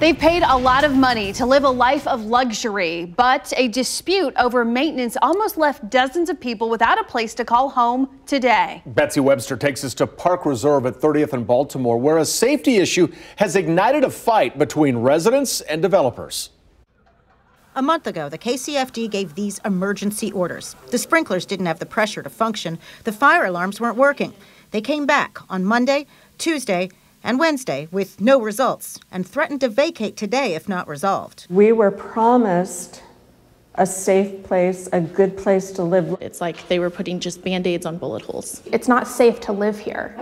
They've paid a lot of money to live a life of luxury, but a dispute over maintenance almost left dozens of people without a place to call home today. Betsy Webster takes us to Park Reserve at 30th and Baltimore, where a safety issue has ignited a fight between residents and developers. A month ago, the KCFD gave these emergency orders. The sprinklers didn't have the pressure to function. The fire alarms weren't working. They came back on Monday, Tuesday, and Wednesday with no results and threatened to vacate today if not resolved. We were promised a safe place, a good place to live. It's like they were putting just Band-Aids on bullet holes. It's not safe to live here.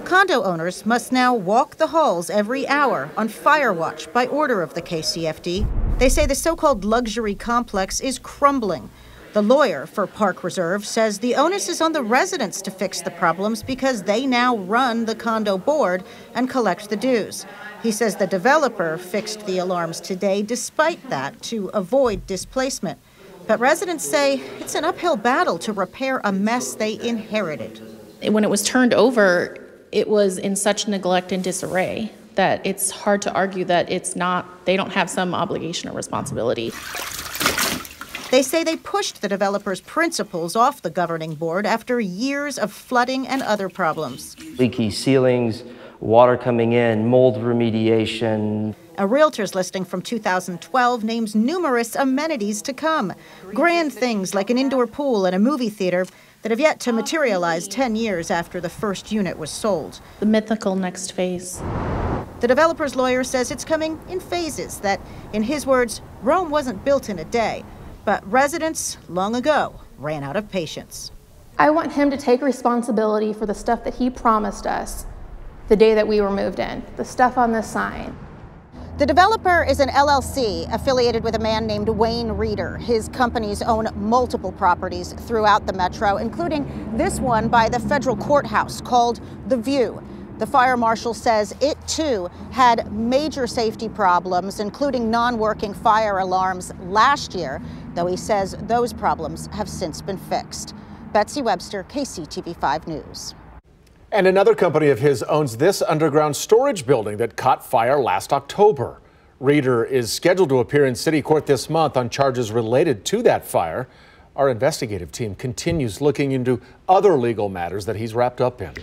Condo owners must now walk the halls every hour on fire watch by order of the KCFD. They say the so-called luxury complex is crumbling. The lawyer for Park Reserve says the onus is on the residents to fix the problems because they now run the condo board and collect the dues. He says the developer fixed the alarms today despite that to avoid displacement. But residents say it's an uphill battle to repair a mess they inherited. When it was turned over, it was in such neglect and disarray that it's hard to argue that they don't have some obligation or responsibility. They say they pushed the developer's principals off the governing board after years of flooding and other problems. Leaky ceilings, water coming in, mold remediation. A realtor's listing from 2012 names numerous amenities to come. Grand things like an indoor pool and a movie theater that have yet to materialize 10 years after the first unit was sold. The mythical next phase. The developer's lawyer says it's coming in phases, that, in his words, Rome wasn't built in a day. But residents, long ago, ran out of patience. I want him to take responsibility for the stuff that he promised us the day that we were moved in, the stuff on this sign. The developer is an LLC affiliated with a man named Wayne Reeder. His companies own multiple properties throughout the metro, including this one by the federal courthouse called The View. The fire marshal says it, too, had major safety problems, including non-working fire alarms last year, though he says those problems have since been fixed. Betsy Webster, KCTV5 News. And another company of his owns this underground storage building that caught fire last October. Reeder is scheduled to appear in city court this month on charges related to that fire. Our investigative team continues looking into other legal matters that he's wrapped up in.